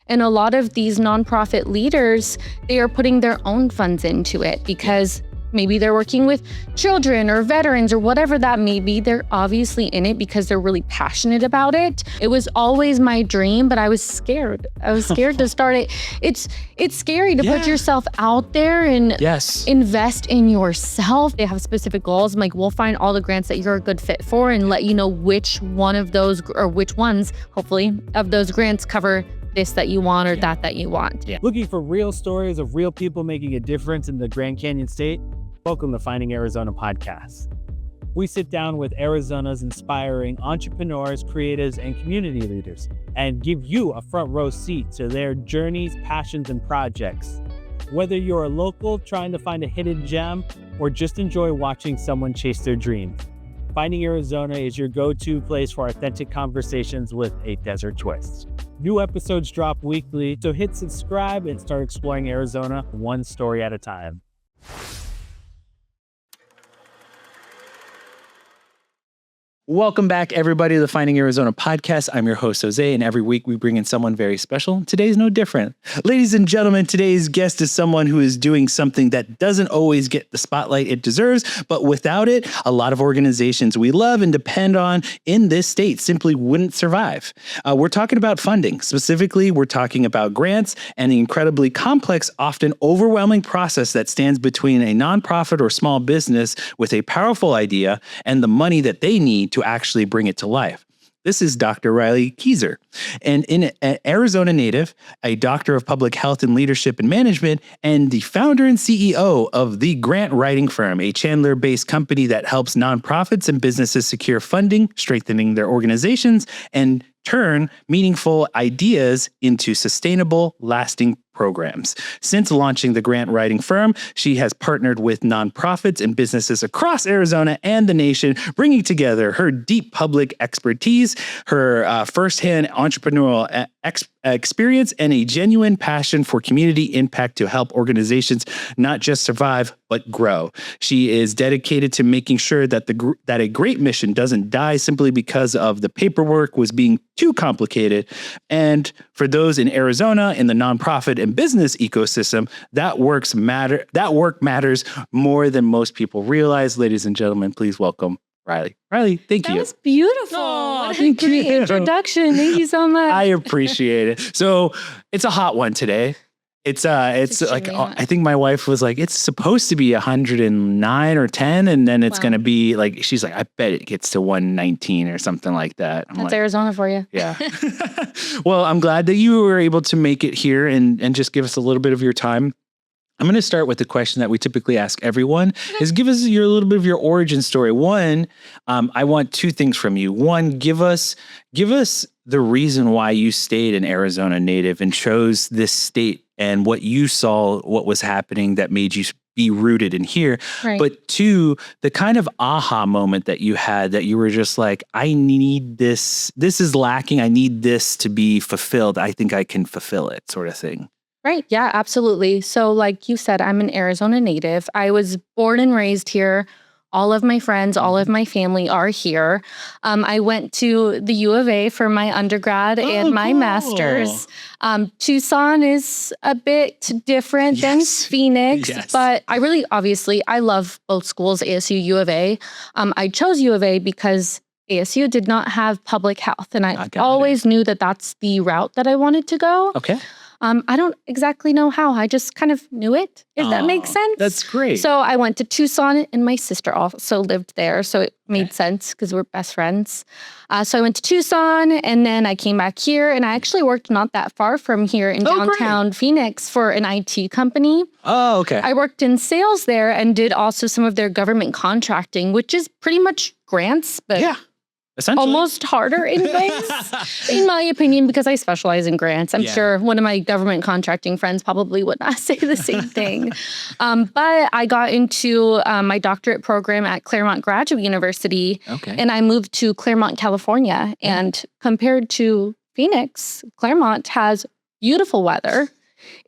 And a lot of these nonprofit leaders, they are putting their own funds into it because maybe they're working with children or veterans or whatever that may be. They're obviously in it because they're really passionate about it. It was always my dream, but I was scared. I was scared to start it. It's scary to put yourself out there and invest in yourself. They have specific goals. I'm like, we'll find all the grants that you're a good fit for and let you know which one of those, or which ones, hopefully, of those grants cover this that you want or that you want. Looking for real stories of real people making a difference in the Grand Canyon State? Welcome to Finding Arizona podcast. We sit down with Arizona's inspiring entrepreneurs, creatives, and community leaders and give you a front row seat to their journeys, passions, and projects. Whether you're a local trying to find a hidden gem or just enjoy watching someone chase their dreams, Finding Arizona is your go-to place for authentic conversations with a desert twist. New episodes drop weekly, so hit subscribe and start exploring Arizona one story at a time. Welcome back, everybody, to the Finding Arizona podcast. I'm your host, Jose, and every week we bring in someone very special. Today's no different. Ladies and gentlemen, today's guest is someone who is doing something that doesn't always get the spotlight it deserves, but without it, a lot of organizations we love and depend on in this state simply wouldn't survive. We're talking about funding. Specifically, we're talking about grants and the incredibly complex, often overwhelming process that stands between a nonprofit or small business with a powerful idea and the money that they need to actually bring it to life. This is Dr. Riley Keyser, an Arizona native, a doctor of public health and leadership and management, and the founder and CEO of the Grant Writing Firm, a Chandler-based company that helps nonprofits and businesses secure funding, strengthening their organizations, and turn meaningful ideas into sustainable, lasting programs. Since launching the Grant Writing Firm, she has partnered with nonprofits and businesses across Arizona and the nation, bringing together her deep public expertise, her firsthand entrepreneurial experience, and a genuine passion for community impact to help organizations not just survive, but grow. She is dedicated to making sure that that a great mission doesn't die simply because of the paperwork was being too complicated. And for those in Arizona in the nonprofit and business ecosystem, that work matters more than most people realize. Ladies and gentlemen, please welcome Riley. Riley, thank you. That was beautiful. Oh, what a great introduction. Thank you so much. I appreciate it. So it's a hot one today. It's like, I think my wife was like, it's supposed to be 109 or 10. And then it's going to be like, she's like, I bet it gets to 119 or something like that. That's like, Arizona for you. Yeah. Well, I'm glad that you were able to make it here and just give us a little bit of your time. I'm going to start with the question that we typically ask everyone is give us a little bit of your origin story. One, I want two things from you. One, give us the reason why you stayed an Arizona native and chose this state and what you saw, what was happening that made you be rooted in here. Right. But two, the kind of aha moment that you had that you were just like, I need this. This is lacking. I need this to be fulfilled. I think I can fulfill it, sort of thing. Right. Yeah, absolutely. So like you said, I'm an Arizona native. I was born and raised here. All of my friends, all of my family are here. I went to the U of A for my undergrad and my master's. Tucson is a bit different than Phoenix, but I love both schools, ASU, U of A. I chose U of A because ASU did not have public health, and I always knew that that's the route that I wanted to go. Okay. I don't exactly know how. I just kind of knew it, if that makes sense. That's great. So I went to Tucson, and my sister also lived there, so it made sense because we're best friends. So I went to Tucson, and then I came back here, and I actually worked not that far from here in downtown Phoenix for an IT company. Oh, okay. I worked in sales there and did also some of their government contracting, which is pretty much grants, but almost harder in ways, in my opinion, because I specialize in grants. I'm sure one of my government contracting friends probably would not say the same thing. But I got into my doctorate program at Claremont Graduate University, and I moved to Claremont, California. And compared to Phoenix, Claremont has beautiful weather.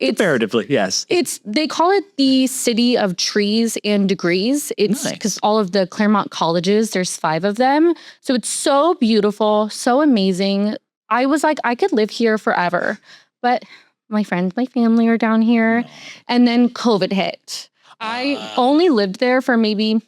Comparatively, yes. They call it the city of trees and degrees. It's because all of the Claremont colleges, there's 5 of them. So it's so beautiful, so amazing. I was like, I could live here forever. but my friends, my family are down here. No. And then COVID hit. I Ah. only lived there for maybe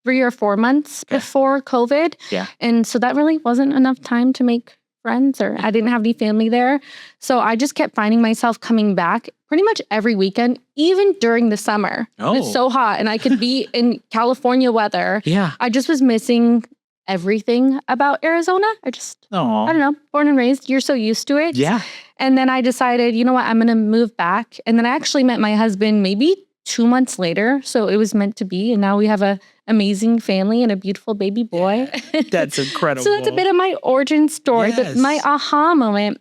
3 or 4 months Okay. before COVID. Yeah. And so that really wasn't enough time to make friends, or I didn't have any family there. So I just kept finding myself coming back pretty much every weekend, even during the summer. It's Oh. so hot and I could be in California weather. Yeah. I just was missing everything about Arizona. I Oh. don't know, born and raised, you're so used to it. Yeah. And then I decided, you know what, I'm going to move back. And then I actually met my husband maybe 2 months later. So it was meant to be. And now we have a amazing family and a beautiful baby boy. That's incredible. So that's a bit of my origin story, but my Yes. aha moment.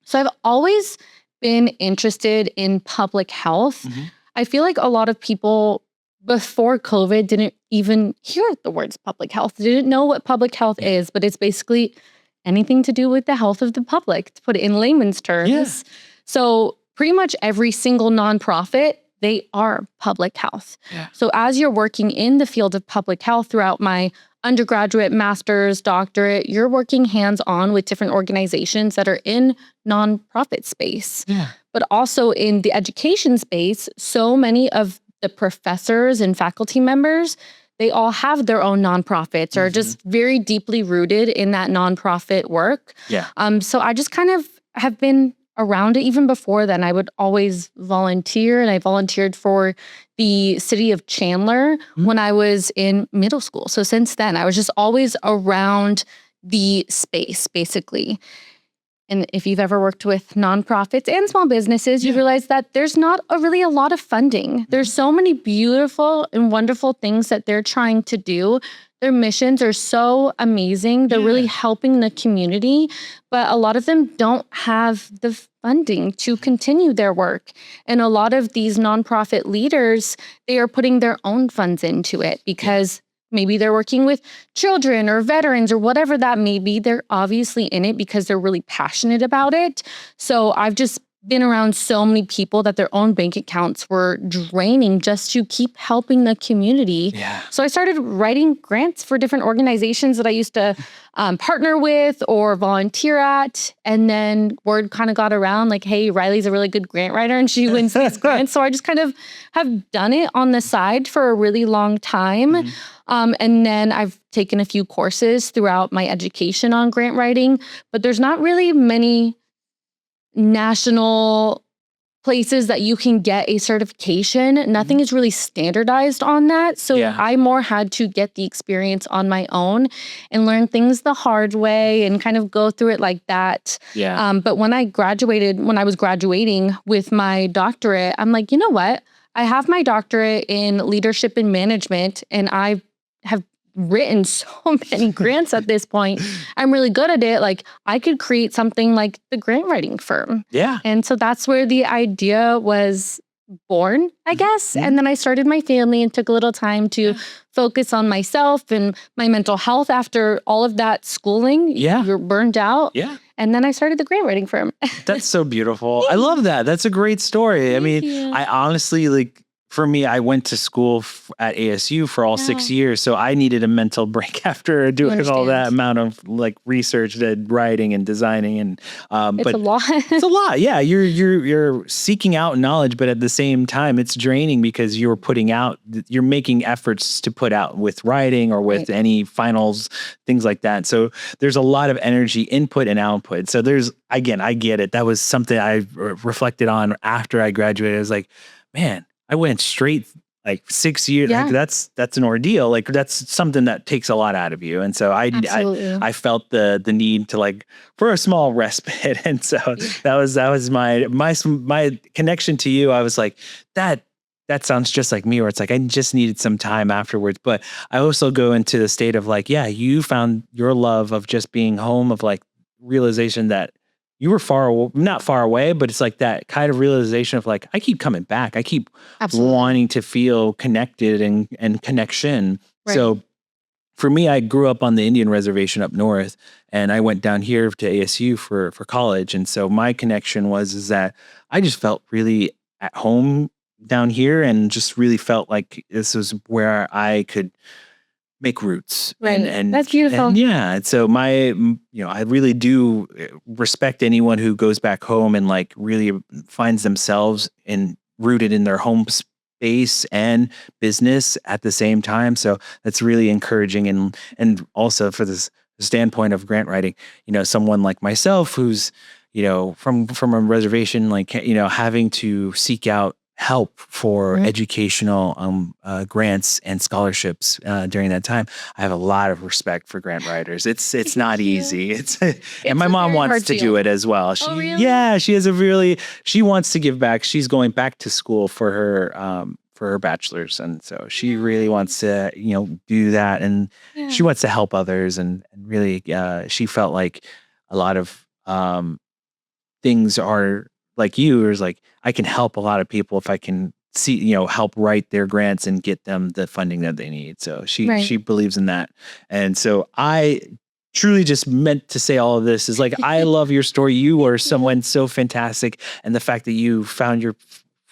So I've always been interested in public health. Mhm. I feel like a lot of people before COVID didn't even hear the words public health, didn't know what public health is, but it's basically anything to do with the health of the public, to put it in layman's terms. Yeah. So pretty much every single nonprofit, they are public health. Yeah. So as you're working in the field of public health throughout my undergraduate, master's, doctorate, you're working hands-on with different organizations that are in nonprofit space. Yeah. But also in the education space, so many of the professors and faculty members, they all have their own nonprofits or Mhm. just very deeply rooted in that nonprofit work. Yeah. So I just kind of have been around it. Even before then, I would always volunteer, and I volunteered for the city of Chandler when I was in middle school. So since then, I was just always around the space, basically. And if you've ever worked with nonprofits and small businesses, you Yeah. realize that there's not really a lot of funding. There's so many beautiful and wonderful things that they're trying to do. Their missions are so amazing. They're really Yeah. helping the community, but a lot of them don't have the funding to continue their work. And a lot of these nonprofit leaders, they are putting their own funds into it because maybe they're working with children or veterans or whatever that may be. They're obviously in it because they're really passionate about it. So I've just been around so many people that their own bank accounts were draining just to keep helping the community. Yeah. So I started writing grants for different organizations that I used to partner with or volunteer at. And then word kind of got around like, hey, Riley's a really good grant writer and she wins these grants. So I just kind of have done it on the side for a really long time. Mhm. And then I've taken a few courses throughout my education on grant writing, but there's not really many national places that you can get a certification. Nothing is really standardized on that. So Yeah. I more had to get the experience on my own and learn things the hard way and kind of go through it like that. Yeah. But when I was graduating with my doctorate, I'm like, you know what? I have my doctorate in leadership and management, and I have written so many grants at this point. I'm really good at it. Like I could create something like the grant writing firm. Yeah. And so that's where the idea was born, I guess. Mhm. And then I started my family and took a little time to focus on myself and my mental health after all of that schooling. Yeah. You're burned out. Yeah. And then I started the grant writing firm. That's so beautiful. I love that. That's a great story. I mean, you. I honestly for me, I went to school at ASU for all 6 years. So I needed a mental break after doing all that understand. amount of like research and writing and designing. And, It's but a lot. it's a lot. Yeah. You're seeking out knowledge, but at the same time, it's draining because you're making efforts to put out with writing or with Right. any finals, things like that. So there's a lot of energy input and output. So I get it. That was something I reflected on after I graduated. I was like, man, I went straight like 6 years. Yeah. Like that's an ordeal. Like that's something that takes a lot out of you. And so Absolutely. I felt the need to like for a small respite. And so that was my connection to you. I was like, that sounds just like me, where it's like, I just needed some time afterwards. But I also go into the state of like, yeah, you found your love of just being home, of like realization that you were not far away, but it's like that kind of realization of like, I keep coming back. I keep Absolutely. wanting to feel connected and connection. Right. So for me, I grew up on the Indian reservation up north, and I went down here to ASU for college. And so my connection is that I just felt really at home down here and just really felt like this was where I could make roots. Right. And That's beautiful. And yeah. And so I really do respect anyone who goes back home and like really finds themselves rooted in their home space and business at the same time. So that's really encouraging. And also for this standpoint of grant writing, someone like myself who's, from a reservation, like, having to seek out help for educational grants and scholarships during that time. I have a lot of respect for grant writers. It's not easy. And my mom wants to do it as well. Really? Yeah, she wants to give back. She's going back to school for her bachelor's, and so she really wants to do that, and she wants to help others, and really she felt like a lot of things are like you, is like, I can help a lot of people if I can help write their grants and get them the funding that they need. So she believes in that. And so I truly just meant to say all of this is like, I love your story. You are someone so fantastic. And the fact that you found your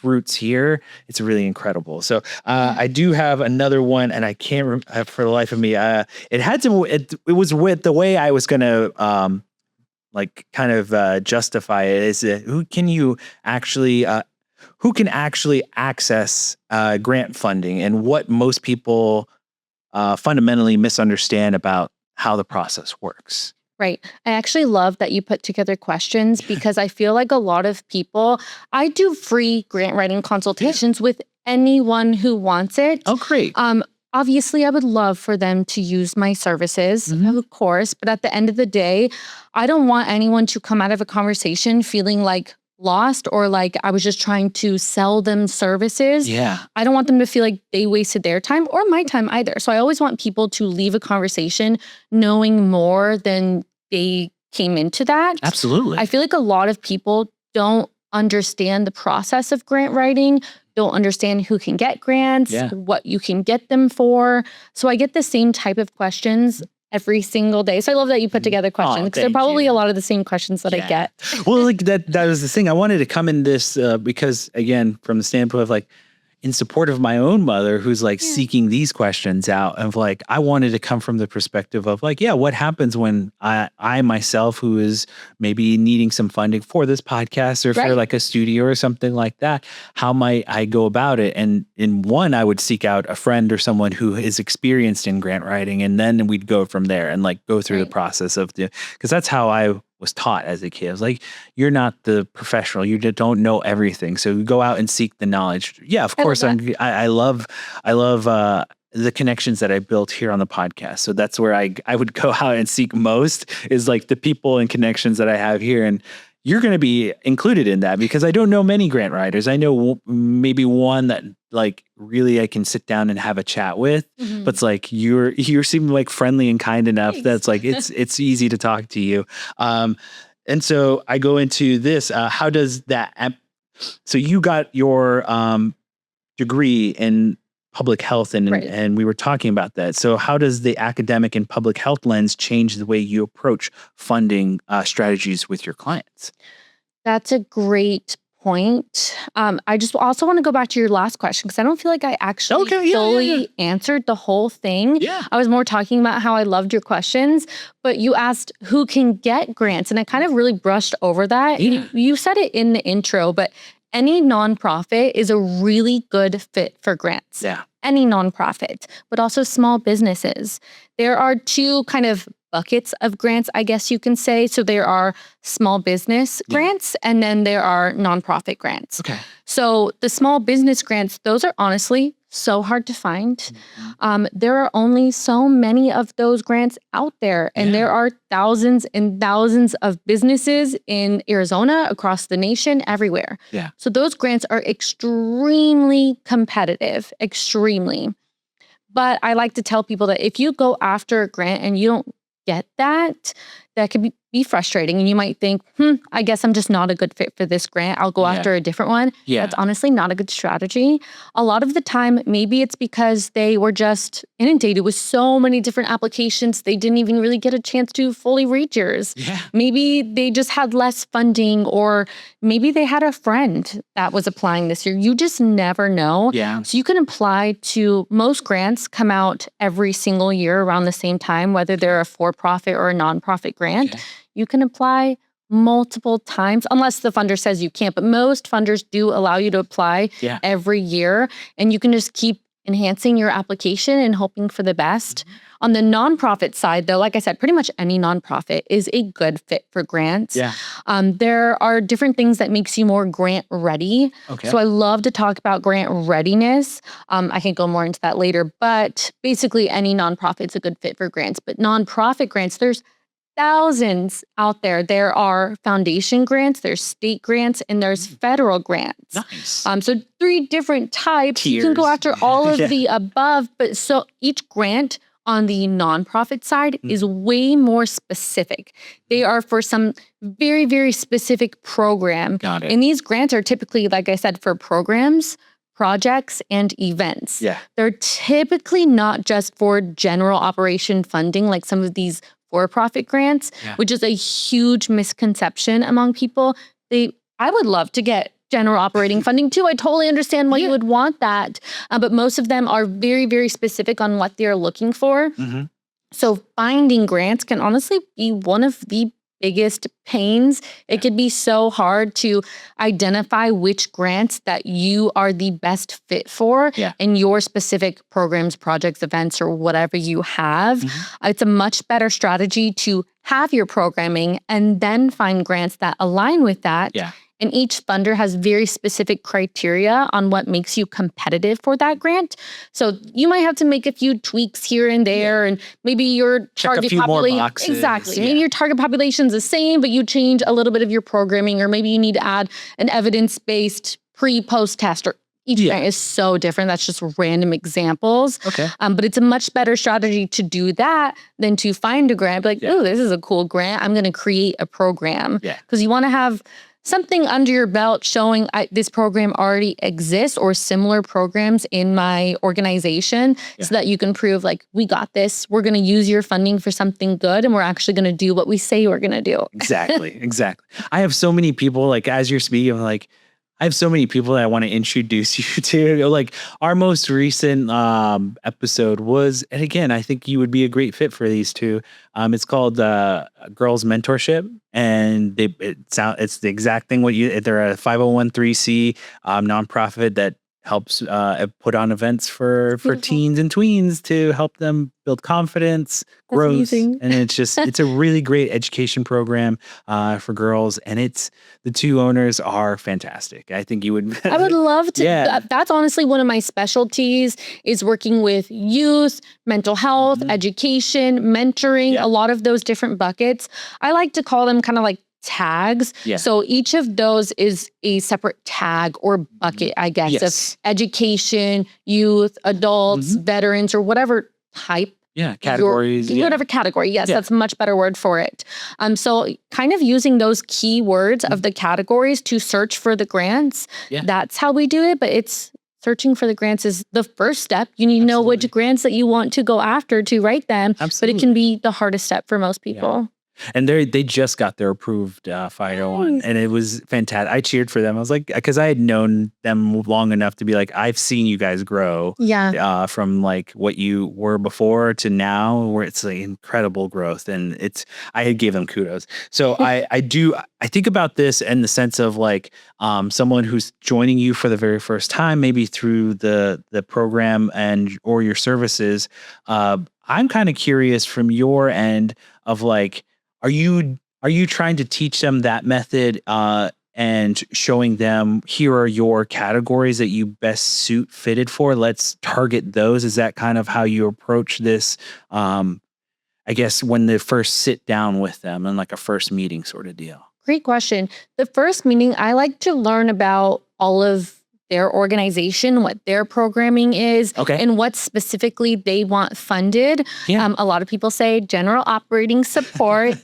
roots here, it's really incredible. So I do have another one, and I can't for the life of me. It was with the way I was going to justify it is who can actually access grant funding, and what most people fundamentally misunderstand about how the process works. Right. I actually love that you put together questions, because I feel like a lot of people, I do free grant writing consultations with anyone who wants it. Oh, great. Obviously, I would love for them to use my services, of course, but at the end of the day, I don't want anyone to come out of a conversation feeling like lost, or like I was just trying to sell them services. Yeah. I don't want them to feel like they wasted their time or my time either. So I always want people to leave a conversation knowing more than they came into that. Absolutely. I feel like a lot of people don't understand the process of grant writing, don't understand who can get grants, what you can get them for. So I get the same type of questions every single day. So I love that you put together questions, because they're probably a lot of the same questions that I get. Well, like that was the thing. I wanted to come in this because, again, from the standpoint of like, in support of my own mother, who's like seeking these questions out, of like, I wanted to come from the perspective of like, what happens when I myself, who is maybe needing some funding for this podcast or for like a studio or something like that, how might I go about it? And in one, I would seek out a friend or someone who is experienced in grant writing, and then we'd go from there and like go through the process of because that's how I was taught as a kid. I was like, you're not the professional. You don't know everything. So you go out and seek the knowledge. Yeah, of course. I love the connections that I built here on the podcast. So that's where I would go out and seek most, is like the people and connections that I have here. And you're going to be included in that, because I don't know many grant writers. I know maybe one that like really I can sit down and have a chat with, but it's like you seem like friendly and kind enough that's like it's easy to talk to you. And so I go into this. How does that? So you got your degree in public health, and we were talking about that. So how does the academic and public health lens change the way you approach funding strategies with your clients? That's a great point. I just also want to go back to your last question, because I don't feel like I actually fully answered the whole thing. Yeah. I was more talking about how I loved your questions, but you asked who can get grants, and I kind of really brushed over that. Yeah. You said it in the intro, but any nonprofit is a really good fit for grants. Yeah. Any nonprofit, but also small businesses. There are two kind of buckets of grants, I guess you can say. So there are small business grants, and then there are nonprofit grants. Okay. So the small business grants, those are honestly so hard to find. There are only so many of those grants out there, and there are thousands and thousands of businesses in Arizona, across the nation, everywhere. Yeah. So those grants are extremely competitive, extremely. But I like to tell people that if you go after a grant and you don't get that, that could be frustrating. And you might think, I guess I'm just not a good fit for this grant. I'll go after a different one. Yeah. That's honestly not a good strategy. A lot of the time, maybe it's because they were just inundated with so many different applications. They didn't even really get a chance to fully read yours. Yeah. Maybe they just had less funding, or maybe they had a friend that was applying this year. You just never know. Yeah. So you can apply to, most grants come out every single year around the same time, whether they're a for-profit or a nonprofit grant. Okay. You can apply multiple times, unless the funder says you can't, but most funders do allow you to apply every year, and you can just keep enhancing your application and hoping for the best. On the nonprofit side, though, like I said, pretty much any nonprofit is a good fit for grants. Yeah. There are different things that makes you more grant ready. Okay. So I love to talk about grant readiness. I can go more into that later, but basically any nonprofit's a good fit for grants. But nonprofit grants, there's thousands out there. There are foundation grants, there's state grants, and there's federal grants. Nice. So 3 different types. Tiers. You can go after all of the above, but so each grant on the nonprofit side is way more specific. They are for some very, very specific program. Got it. And these grants are typically, like I said, for programs, projects, and events. Yeah. They're typically not just for general operation funding like some of these for-profit grants, which is a huge misconception among people. I would love to get general operating funding too. I totally understand why you would want that. But most of them are very, very specific on what they're looking for. So finding grants can honestly be one of the biggest pains. It could be so hard to identify which grants that you are the best fit for in your specific programs, projects, events, or whatever you have. It's a much better strategy to have your programming and then find grants that align with that. And each funder has very specific criteria on what makes you competitive for that grant. So you might have to make a few tweaks here and there, and maybe your target population. Exactly. Maybe your target population is the same, but you change a little bit of your programming, or maybe you need to add an evidence-based pre-post test, or each grant is so different. That's just random examples. Okay. But it's a much better strategy to do that than to find a grant. Be like, oh, this is a cool grant. I'm going to create a program. Because you want to have something under your belt showing this program already exists, or similar programs in my organization, so that you can prove like, we got this, we're going to use your funding for something good, and we're actually going to do what we say we're going to do. Exactly. I have so many people, like, as you're speaking, like, I have so many people that I want to introduce you to. Like, our most recent episode was, and again, I think you would be a great fit for these two. It's called Girls Mentorship, and it's the exact thing. They're a 501(c) nonprofit that helps put on events for teens and tweens to help them build confidence, growth. And it's a really great education program for girls. And the two owners are fantastic. I think you would. I would love to. That's honestly one of my specialties, is working with youth, mental health, education, mentoring, a lot of those different buckets. I like to call them kind of like tags. So each of those is a separate tag or bucket, I guess, of education, youth, adults, veterans, or whatever type. Categories. Whatever category. Yes, that's a much better word for it. So kind of using those keywords of the categories to search for the grants. That's how we do it. But searching for the grants is the first step. You need to know which grants that you want to go after to write them. But it can be the hardest step for most people. And they just got their approved 501, and it was fantastic. I cheered for them. I was like, because I had known them long enough to be like, I've seen you guys grow from like what you were before to now, where it's like incredible growth. And I had gave them kudos. So I think about this in the sense of like someone who's joining you for the very first time, maybe through the program or your services. I'm kind of curious from your end of like, are you trying to teach them that method and showing them, here are your categories that you best fitted for? Let's target those. Is that kind of how you approach this? I guess when they first sit down with them and like a first meeting sort of deal. Great question. The first meeting, I like to learn about all of their organization, what their programming is, Okay. and what specifically they want funded. Yeah. A lot of people say general operating support,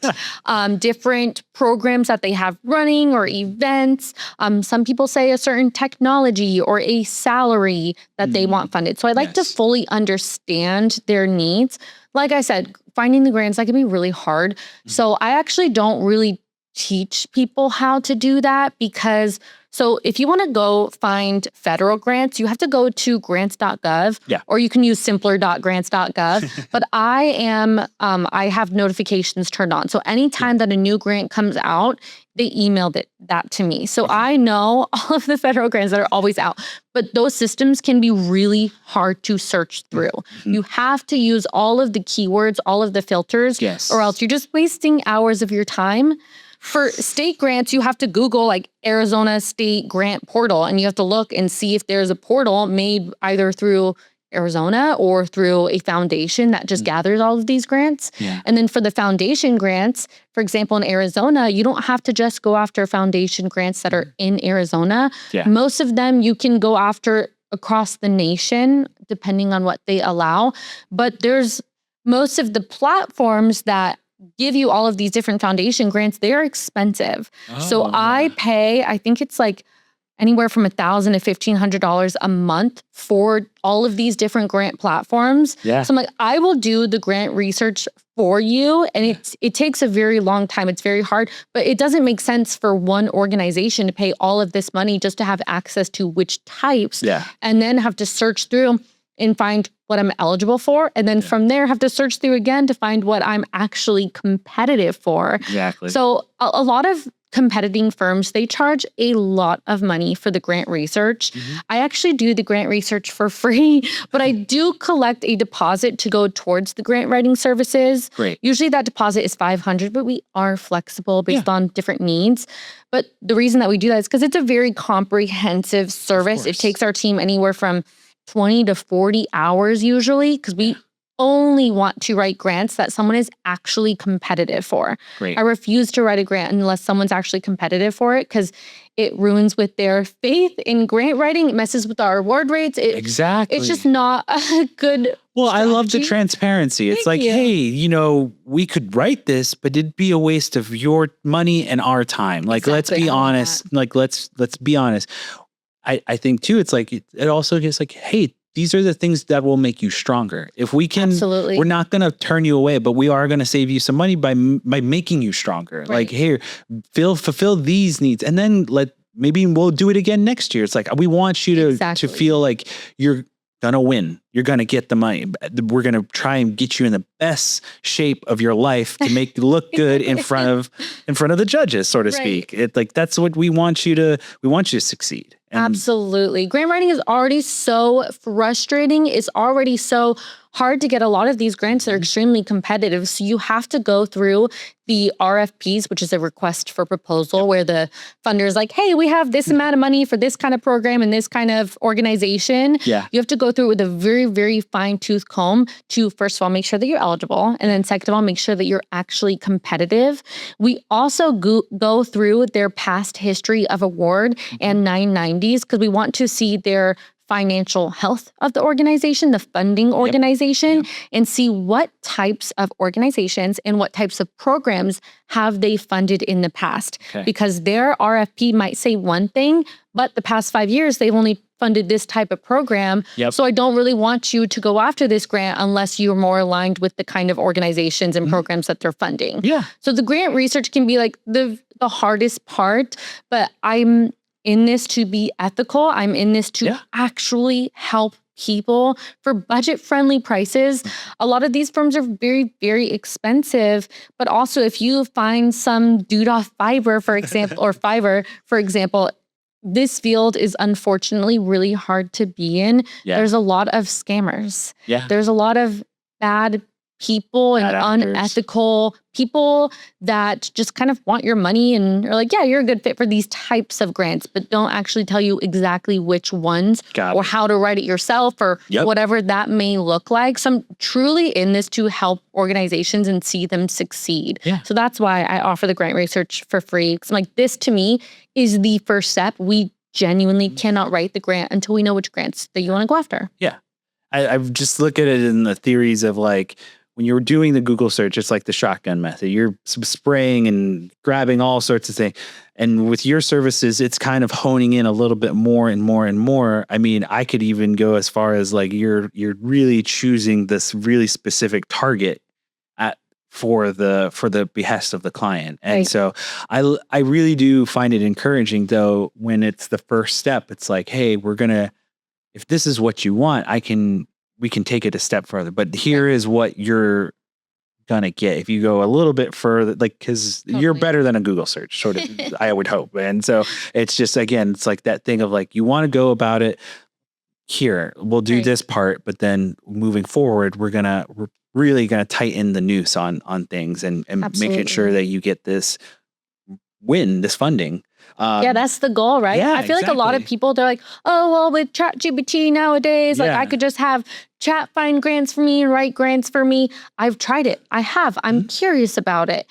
different programs that they have running or events. Some people say a certain technology or a salary that they want funded. So I like to Yes. fully understand their needs. Like I said, finding the grants, that can be really hard. So I actually don't really teach people how to do that because so if you want to go find federal grants, you have to go to grants.gov Yeah. or you can use simpler.grants.gov. But I have notifications turned on. So anytime that a new grant comes out, they emailed that to me. So I know all of the federal grants that are always out, but those systems can be really hard to search through. You have to use all of the keywords, all of the filters, Yes. or else you're just wasting hours of your time. For state grants, you have to Google like Arizona State Grant Portal, and you have to look and see if there's a portal made either through Arizona or through a foundation that just gathers all of these grants. Yeah. And then for the foundation grants, for example, in Arizona, you don't have to just go after foundation grants that are in Arizona. Yeah. Most of them you can go after across the nation, depending on what they allow. But there's most of the platforms that give you all of these different foundation grants, they're expensive. So I pay, I think it's like anywhere from $1,000 to $1,500 a month for all of these different grant platforms. Yeah. So I'm like, I will do the grant research for you. And it takes a very long time. It's very hard, but it doesn't make sense for one organization to pay all of this money just to have access to which types and then have to search through and find what I'm eligible for. And then from there, have to search through again to find what I'm actually competitive for. Exactly. So a lot of competing firms, they charge a lot of money for the grant research. I actually do the grant research for free, but I do collect a deposit to go towards the grant writing services. Great. Usually that deposit is $500, but we are flexible based on different needs. But the reason that we do that is because it's a very comprehensive service. It takes our team anywhere from 20 to 40 hours usually, because we only want to write grants that someone is actually competitive for. Great. I refuse to write a grant unless someone's actually competitive for it because it ruins with their faith in grant writing. It messes with our award rates. Exactly. It's just not a good Well, I love the strategy. transparency. It's Thank like, you. hey, we could write this, but it'd be a waste of your money and our time. Like, let's Exactly. be I love honest. Like, let's be honest. I think too, it's like, it also gets like, hey, these are the things that will make you stronger. If we can, Absolutely. we're not going to turn you away, but we are going to save you some money by making you stronger. Right. Like, here, fulfill these needs, and then maybe we'll do it again next year. It's like, we want you to Exactly. feel like you're gonna win. You're gonna get the money. We're gonna try and get you in the best shape of your life to make you look good in front of the judges, so to Right. speak. It like that's what we want you to succeed. And Absolutely. Grant writing is already so frustrating. It's already so hard to get a lot of these grants that are extremely competitive. So you have to go through the RFPs, which is a request for proposal, where the funder is like, hey, we have this amount of money for this kind of program and this kind of organization. Yeah. You have to go through it with a very, very fine tooth comb to, first of all, make sure that you're eligible. And then second of all, make sure that you're actually competitive. We also go through their past history of award and 990s because we want to see their financial health of the organization, the funding organization, and see what types of organizations and what types of programs have they funded in the past. Okay. Because their RFP might say one thing, but the past 5 years, they've only funded this type of program. Yep. So I don't really want you to go after this grant unless you're more aligned with the kind of organizations and programs that they're funding. Yeah. So the grant research can be like the hardest part, but I'm in this to be ethical. I'm in this to actually help people for budget-friendly prices. A lot of these firms are very, very expensive, but also if you find some dude off Fiverr, for example, or Fiverr, for example, this field is unfortunately really hard to be in. Yeah. There's a lot of scammers. Yeah. There's a lot of bad people and Bad actors. unethical people that just kind of want your money and are like, yeah, you're a good fit for these types of grants, but don't actually tell you exactly which ones Got or it. how to write it yourself or Yep. whatever that may look like. So I'm truly in this to help organizations and see them succeed. Yeah. So that's why I offer the grant research for free. 'Cause I'm like, this to me is the first step. We genuinely cannot write the grant until we know which grants that you want to go after. I've just look at it in the theories of like when you're doing the Google search, it's like the shotgun method. You're spraying and grabbing all sorts of things. And with your services, it's kind of honing in a little bit more and more and more. I mean, I could even go as far as like you're really choosing this really specific target for the behest of the client. And so I really do find it encouraging though, when it's the first step, it's like, hey, if this is what you want, we can take it a step further, but here is what you're gonna get. If you go a little bit further, like, cause you're better than a Google search, sort of, I would hope. And so it's just, again, it's like that thing of like, you want to go about it here, we'll do this part, but then moving forward, we're really going to tighten the noose on things and making sure that you get this funding. That's the goal, right? Yeah, I feel like a lot of people, they're like, oh, well, with ChatGPT nowadays, like I could just have chat find grants for me and write grants for me. I've tried it. I have. I'm curious about it.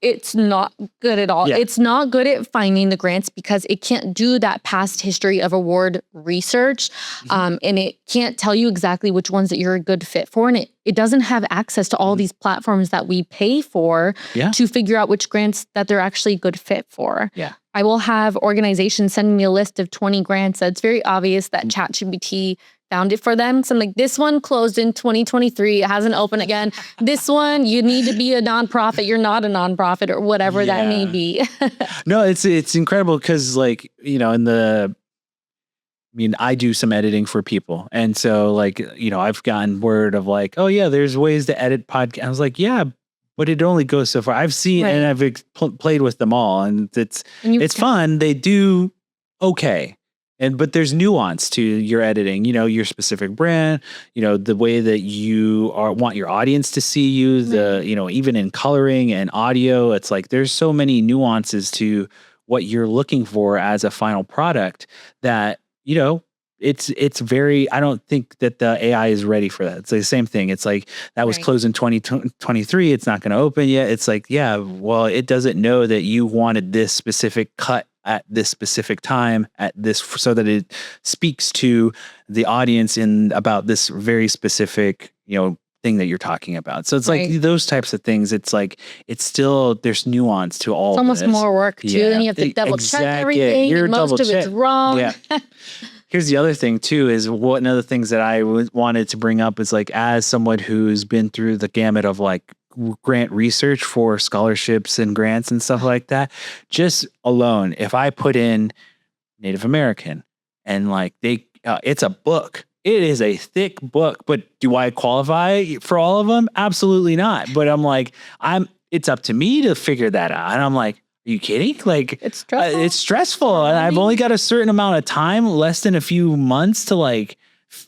It's not good at all. It's not good at finding the grants because it can't do that past history of award research. And it can't tell you exactly which ones that you're a good fit for. And it doesn't have access to all these platforms that we pay for to figure out which grants that they're actually a good fit for. I will have organizations sending me a list of 20 grants that's very obvious that ChatGPT found it for them. So I'm like, this one closed in 2023. It hasn't opened again. This one, you need to be a nonprofit. You're not a nonprofit or whatever that may be. No, it's incredible because like, I do some editing for people. And so like, I've gotten word of like, oh yeah, there's ways to edit podcasts. I was like, yeah, but it only goes so far. I've seen and I've played with them all and it's fun. They do okay. But there's nuance to your editing, your specific brand, the way that you want your audience to see you, even in coloring and audio, it's like, there's so many nuances to what you're looking for as a final product that, it's very, I don't think that the AI is ready for that. It's the same thing. It's like that was closed in 2023. It's not going to open yet. It's like, yeah, well, it doesn't know that you wanted this specific cut at this specific time so that it speaks to the audience in about this very specific, thing that you're talking about. So it's like those types of things. It's like, it's still, there's nuance to all of this. It's almost more work too. Then you have to double check everything. You're most of it's wrong. Yeah. Here's the other thing too, is one of the things that I wanted to bring up is like, as someone who's been through the gamut of like grant research for scholarships and grants and stuff like that, just alone, if I put in Native American and like it's a book, it is a thick book, but do I qualify for all of them? Absolutely not. But I'm like, it's up to me to figure that out. And I'm like, are you kidding? Like it's stressful. It's stressful. And I've only got a certain amount of time, less than a few months to like,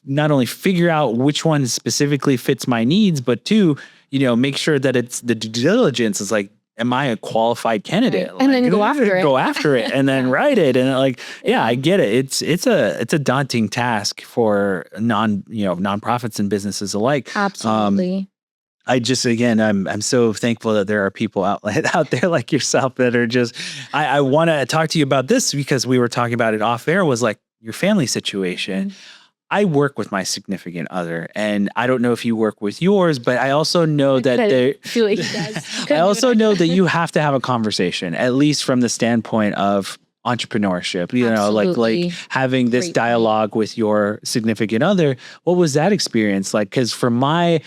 not only figure out which one specifically fits my needs, but two, make sure that it's the due diligence is like, am I a qualified candidate? Right. And then go after it and then write it. And like, I get it. It's a daunting task for nonprofits and businesses alike. Absolutely. I just, again, I'm so thankful that there are people out there like yourself that are just, I want to talk to you about this because we were talking about it off air, was like your family situation. I work with my significant other, and I don't know if you work with yours, but I also know that I also know that you have to have a conversation, at least from the standpoint of entrepreneurship, like having this dialogue with your significant other. What was that experience like? Because from my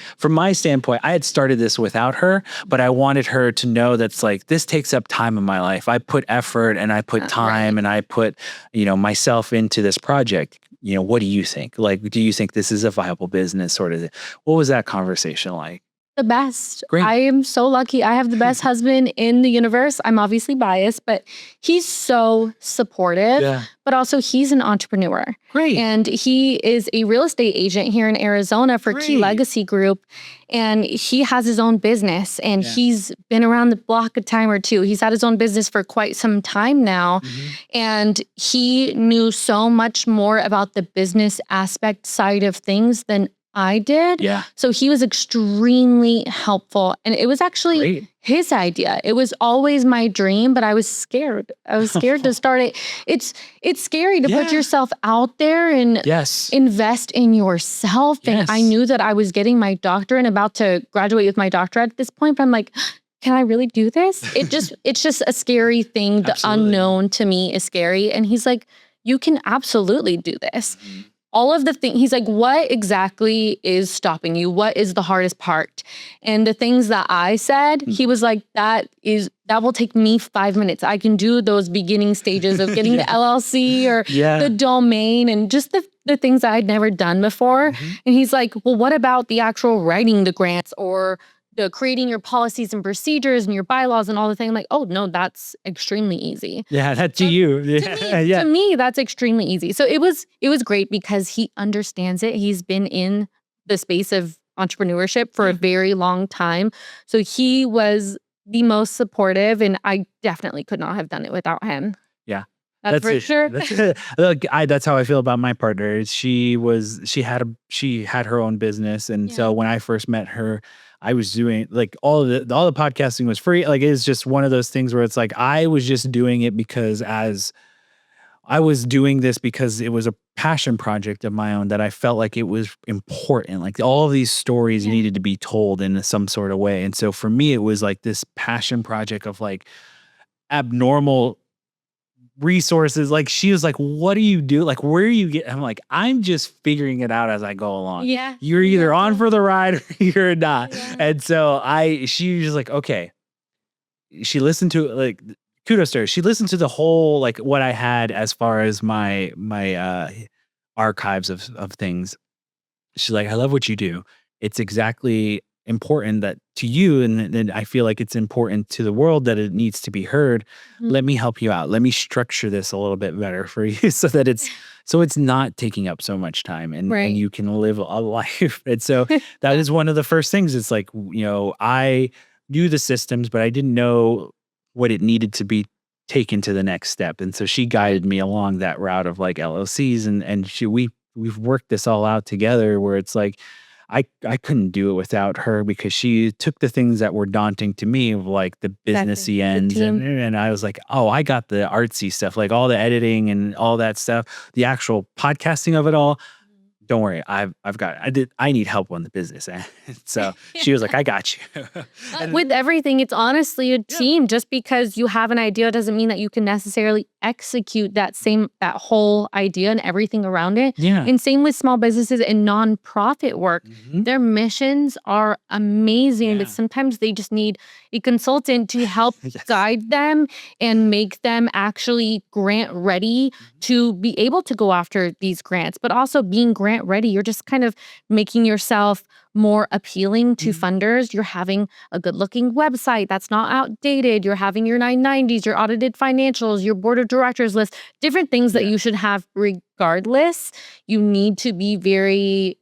standpoint, I had started this without her, but I wanted her to know that's like, this takes up time in my life. I put effort and I put time and I put, myself into this project. What do you think? Like, do you think this is a viable business sort of thing? What was that conversation like? The best. Great. I am so lucky. I have the best husband in the universe. I'm obviously biased, but he's so supportive, but also he's an entrepreneur. Great. And he is a real estate agent here in Arizona for Key Legacy Group. And he has his own business and he's been around the block a time or two. He's had his own business for quite some time now. And he knew so much more about the business aspect side of things than I did. Yeah. So he was extremely helpful. And it was actually Great. his idea. It was always my dream, but I was scared. I was scared to start it. It's scary to put Yeah. yourself out there and Yes. invest in yourself. And I Yes. knew that I was getting my doctorate and about to graduate with my doctorate at this point. But I'm like, can I really do this? It's just a scary thing. The Absolutely. unknown to me is scary. And he's like, you can absolutely do this. Mhm. All of the things, he's like, what exactly is stopping you? What is the hardest part? And the things that I said, he was like, that will take me 5 minutes. I can do those beginning stages of getting the LLC or Yeah. the domain and just the things that I'd never done before. Mhm. And he's like, well, what about the actual writing the grants or the creating your policies and procedures and your bylaws and all the things? I'm like, oh no, that's extremely easy. Yeah, that's to you. Yeah. Yeah. To me, that's extremely easy. So it was great because he understands it. He's been in the space of entrepreneurship for a very long time. So he was the most supportive, and I definitely could not have done it without him. Yeah. That's for it. sure. That's it. Look, that's how I feel about my partner. She had her own business, and so when I first met her, I was doing like all the podcasting was free. Like it's just one of those things where it's like I was just doing it because I was doing this because it was a passion project of my own that I felt like it was important. Like all of these stories Yeah. needed to be told in some sort of way. And so for me, it was like this passion project of like abnormal resources. Like she was like, what do you do? Like, where you get? I'm like, I'm just figuring it out as I go along. Yeah. You're either on for the ride or you're not. Yeah. And so she was just like, okay. She listened to like kudos to her. She listened to the whole like what I had as far as my archives of things. She's like, I love what you do. It's exactly important that to you, and I feel like it's important to the world that it needs to be heard. Mhm. Let me help you out. Let me structure this a little bit better for you so that it's not taking up so much time and Right. you can live a life. And so that is one of the first things. It's like, I knew the systems, but I didn't know what it needed to be taken to the next step. And so she guided me along that route of like LLCs and we've worked this all out together where it's like, I couldn't do it without her because she took the things that were daunting to me of like the businessy The ends team. and I was like, oh, I got the artsy stuff, like all the editing and all that stuff, the actual podcasting of it all. Don't worry, I need help on the business end. So she was like, I got you. And- With everything, it's honestly a team. Just because you have an idea doesn't mean that you can necessarily execute that whole idea and everything around it. yeah. And same with small businesses and nonprofit work. Mhm. Their missions are amazing, but Yeah. sometimes they just need a consultant to help Yes. guide them and make them actually grant ready to be able to go after these grants. But also being grant ready, you're just kind of making yourself more appealing to funders. You're having a good looking website that's not outdated. You're having your 990s, your audited financials, your board of directors list, different things that Yeah. you should have regardless. You need to be very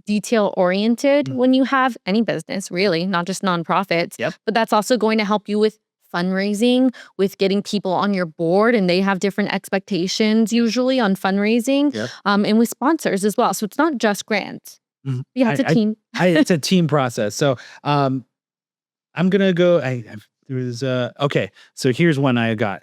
detail oriented when you have any business, really, not just nonprofits. Yep. But that's also going to help you with fundraising, with getting people on your board, and they have different expectations usually on fundraising, Yep. and with sponsors as well. So it's not just grants. Mhm. Yeah, it's a team. It's a team process. So I'm gonna go. Okay. So here's one I got.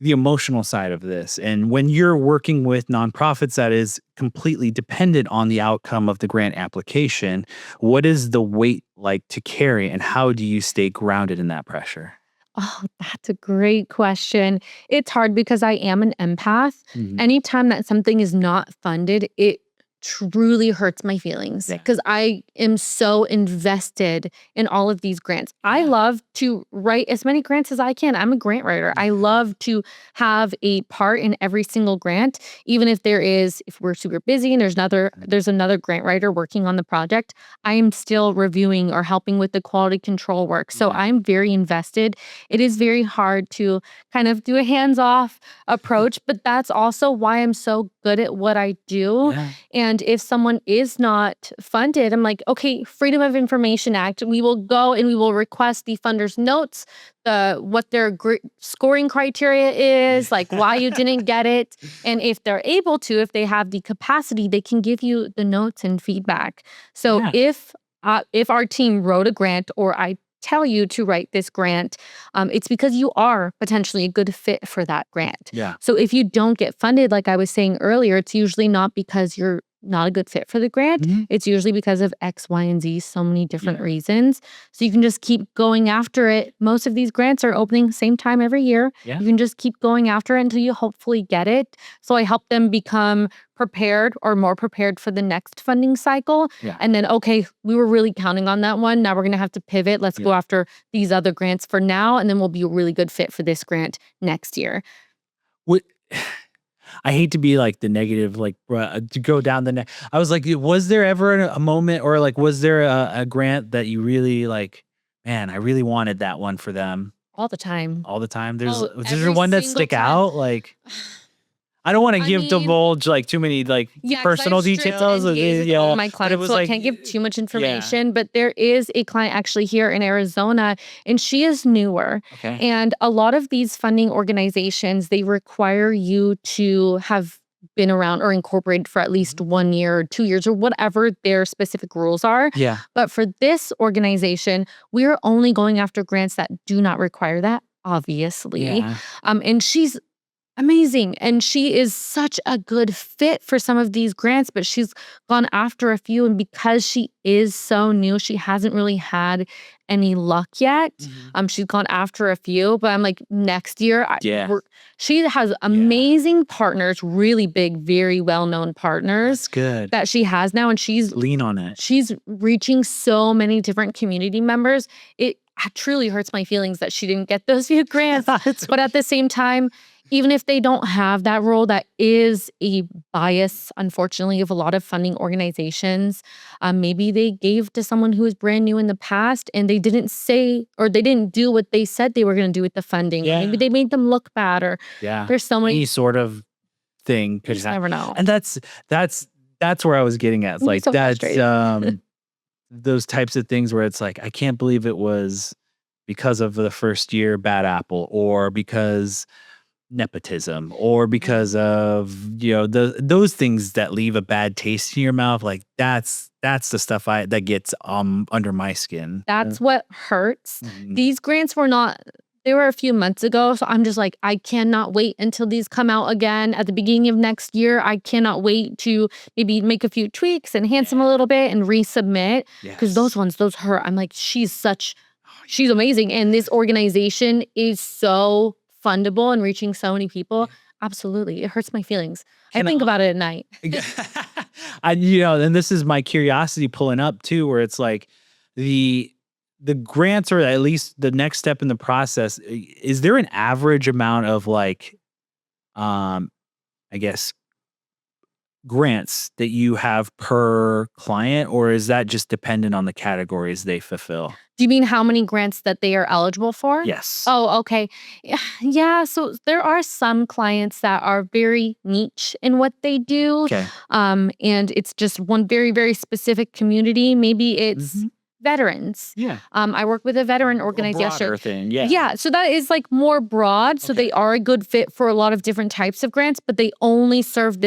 The emotional side of this. And when you're working with nonprofits that is completely dependent on the outcome of the grant application, what is the weight like to carry and how do you stay grounded in that pressure? Oh, that's a great question. It's hard because I am an empath. Mhm. Anytime that something is not funded, it truly hurts my feelings Yeah. because I am so invested in all of these grants. I love to write as many grants as I can. I'm a grant writer. I love to have a part in every single grant, even if we're super busy and there's another grant writer working on the project, I am still reviewing or helping with the quality control work. So Yeah. I'm very invested. It is very hard to kind of do a hands-off approach, but that's also why I'm so good at what I do. Yeah. And if someone is not funded, I'm like, okay, Freedom of Information Act, we will go and we will request the funder's notes, what their scoring criteria is, like why you didn't get it. And if they're able to, if they have the capacity, they can give you the notes and feedback. So if our team wrote a grant, or I tell you to write this grant, it's because you are potentially a good fit for that grant. Yeah. So if you don't get funded, like I was saying earlier, it's usually not because you're not a good fit for the grant. It's usually because of X, Y, and Z, so many different reasons. So you can just keep going after it. Most of these grants are opening same time every year. Yeah. You can just keep going after it until you hopefully get it. So I help them become prepared or more prepared for the next funding cycle. Yeah. And then, okay, we were really counting on that one. Now we're going to have to pivot. Let's go after these other grants for now. And then we'll be a really good fit for this grant next year. I hate to be like the negative, like to go down the neck. I was like, was there ever a moment, or like, was there a grant that you really like, man, I really wanted that one for them? All the time. All the time. Oh, Is there every one that single stick time. out? Like, I don't want to I mean, divulge like too many like 'cause I personal have strict details. NDAs with all my but it clients, was so I like, can't give too much information. But there is a client actually here in Arizona, and she is newer. okay. And a lot of these funding organizations, they require you to have been around or incorporated for at least 1 year or 2 years or whatever their specific rules are. Yeah. But for this organization, we're only going after grants that do not require that, obviously. Yeah. And she's amazing. And she is such a good fit for some of these grants, but she's gone after a few. And because she is so new, she hasn't really had any luck yet. She's gone after a few, but I'm like, next year, she has amazing partners, really big, very well-known partners That's good. that she has now. And she's Lean on it. she's reaching so many different community members. It truly hurts my feelings that she didn't get those few grants. But at the same time, even if they don't have that role, that is a bias, unfortunately, of a lot of funding organizations. Maybe they gave to someone who was brand new in the past and they didn't say, or they didn't do what they said they were going to do with the funding. Yeah. Maybe they made them look bad, or there's so many. Any sort of thing You could just happen. never know. And that's where I was getting at. It's I'm like so that's frustrated. those types of things where it's like, I can't believe it was because of the first year bad apple, or because nepotism, or because of those things that leave a bad taste in your mouth. Like that's the stuff that gets under my skin. That's what hurts. Mhm. These grants they were a few months ago. So I'm just like, I cannot wait until these come out again at the beginning of next year. I cannot wait to maybe make a few tweaks, enhance them a little bit, and resubmit. Because those hurt. I'm like, she's amazing. And this organization is so fundable and reaching so many people. Absolutely. It hurts my feelings. I think about it at night. And this is my curiosity pulling up too, where it's like the grants, or at least the next step in the process. Is there an average amount of like, I guess, grants that you have per client, or is that just dependent on the categories they fulfill? Do you mean how many grants that they are eligible for? Yes. Oh, okay. Yeah. So there are some clients that are very niche in what they do. Okay. And it's just one very, very specific community. Maybe it's veterans. Yeah. I work with a veteran A organization. broader thing. Yeah. Yeah, so that is like more broad. So they are a good fit for a lot of different types of grants, but this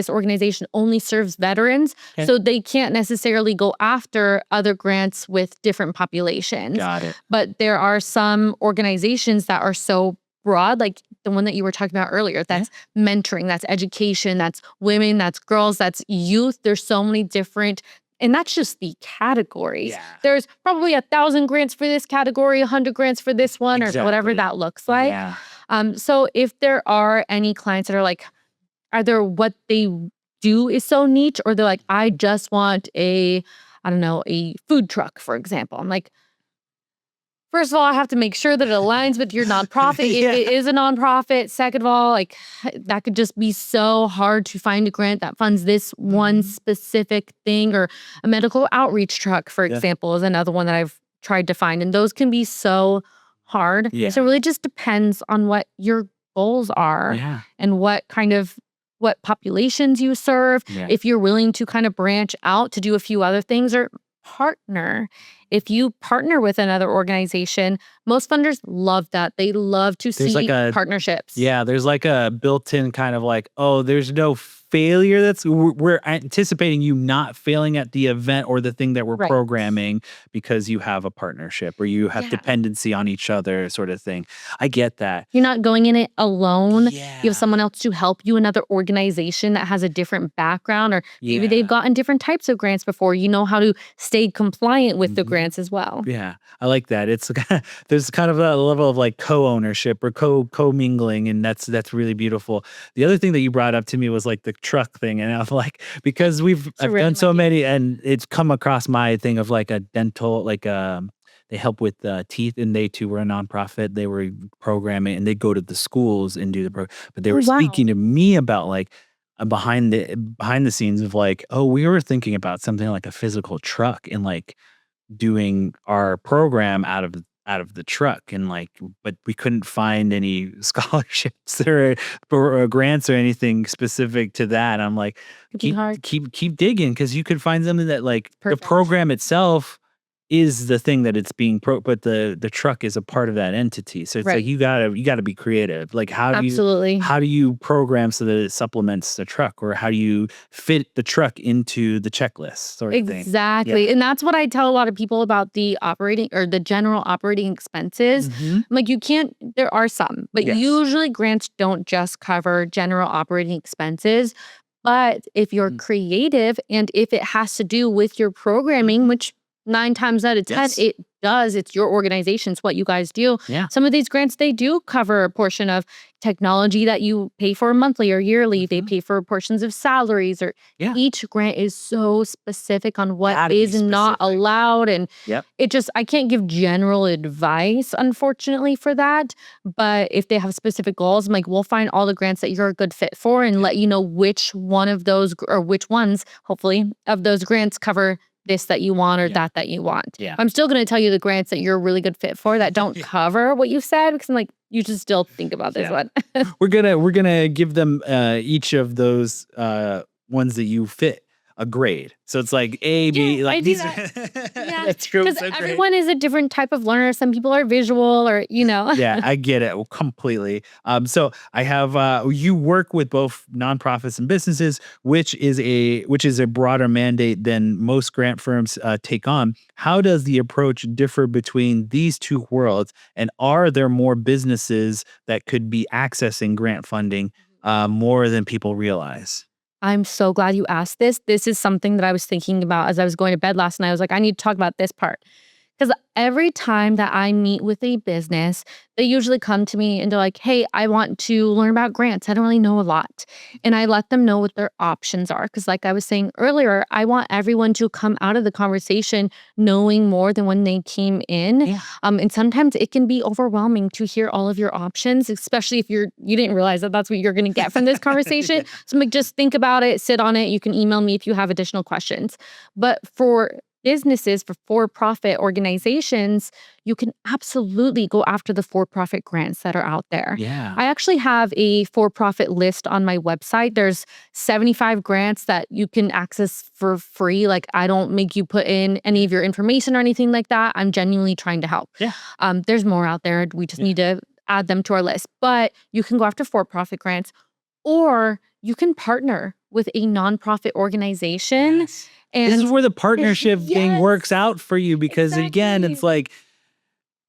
organization only serves veterans. Okay. So they can't necessarily go after other grants with different populations. Got it. But there are some organizations that are so broad, like the one that you were talking about earlier. That's mentoring, that's education, that's women, that's girls, that's youth. There's so many different. And that's just the categories. Yeah. There's probably 1,000 grants for this category, 100 grants for this one, or whatever Exactly. that looks like. Yeah. So if there are any clients that are like, either what they do is so niche, or they're like, I just want a food truck, for example. I'm like, first of all, I have to make sure that it aligns with your nonprofit. If it is a nonprofit. Second of all, like that could just be so hard to find a grant that funds this one specific thing, or a medical outreach truck, for example, is another one that I've tried to find. And those can be so hard. Yeah. So it really just depends on what your goals are Yeah. and what kind of what populations you serve, Yeah. if you're willing to kind of branch out to do a few other things, or partner. If you partner with another organization, most funders love that. They love to There's see like a partnerships. Yeah, there's like a built-in kind of like, oh, there's no failure. We're anticipating you not failing at the event or the thing that we're Right. programming because you have a partnership or you have Yeah. dependency on each other, sort of thing. I get that. You're not going in it alone. You Yeah. have someone else to help you, another organization that has a different background, or maybe they've Yeah. gotten different types of grants before. You know how to stay compliant with the Mhm. grants as well. Yeah, I like that. It's there's kind of a level of like co-ownership or co-mingling, and that's really beautiful. The other thing that you brought up to me was like the truck thing, and I'm like, because I've really done so might be. many, and it's come across my thing of like a dental, like they help with teeth, and they too were a nonprofit. They were programming, and they go to the schools and do the but they Oh, were wow. speaking to me about like behind the scenes of like, oh, we were thinking about something like a physical truck and like doing our program out of the truck, and like, but we couldn't find any scholarships or grants or anything specific to that. I'm like, Could be hard. keep digging, because you could find something that like Perfect. the program itself is the thing that it's being but the truck is a part of that entity. So it's Right. like you gotta be creative. Like Absolutely. how do you program so that it supplements the truck, or how do you fit the truck into the checklist sort of thing? Exactly. And that's what I tell a lot of people about the operating or the general operating expenses. Mhm. Like, you can't, there are some, but Yes. usually grants don't just cover general operating expenses. But if you're Mm. creative and if it has to do with your programming, which 9 times out of 10, Yes. it does, it's your organization, it's what you guys do. Yeah. Some of these grants, they do cover a portion of technology that you pay for monthly or yearly. They Mhm. pay for portions of salaries, or Yeah. each grant is so specific on what Gotta be is not specific. allowed. And Yep. I can't give general advice, unfortunately, for that. But if they have specific goals, I'm like, we'll find all the grants that you're a good fit for and let you know which one of those, or which ones, hopefully, of those grants cover this that you want or Yeah. that you want. Yeah. I'm still going to tell you the grants that you're a really good fit for that don't Yeah. cover what you said, because I'm like, you should still think about this Yeah. one. We're gonna give them each of those ones that you fit a grade. So it's like A, B, Yeah, like I do these. that. Yeah, That's true. because So great. everyone is a different type of learner. Some people are visual, or Yeah, I get it completely. So I have you work with both nonprofits and businesses, which is a broader mandate than most grant firms take on. How does the approach differ between these two worlds, and are there more businesses that could be accessing grant funding more than people realize? I'm so glad you asked this. This is something that I was thinking about as I was going to bed last night. I was like, I need to talk about this part. Because every time that I meet with a business, they usually come to me and they're like, hey, I want to learn about grants. I don't really know a lot. And I let them know what their options are. Because, like I was saying earlier, I want everyone to come out of the conversation knowing more than when they came in. Yeah. And sometimes it can be overwhelming to hear all of your options, especially if you didn't realize that that's what you're going to get from this conversation. Yeah. So I'm like, just think about it, sit on it. You can email me if you have additional questions. But for businesses, for for-profit organizations, you can absolutely go after the for-profit grants that are out there. Yeah. I actually have a for-profit list on my website. There's 75 grants that you can access for free. Like, I don't make you put in any of your information or anything like that. I'm genuinely trying to help. Yeah. There's more out there. We just need to add them to our list. But you can go after for-profit grants, or you can partner with a nonprofit organization. Yes. And This is where the partnership thing Yes. works out for you, because again, Exactly. it's like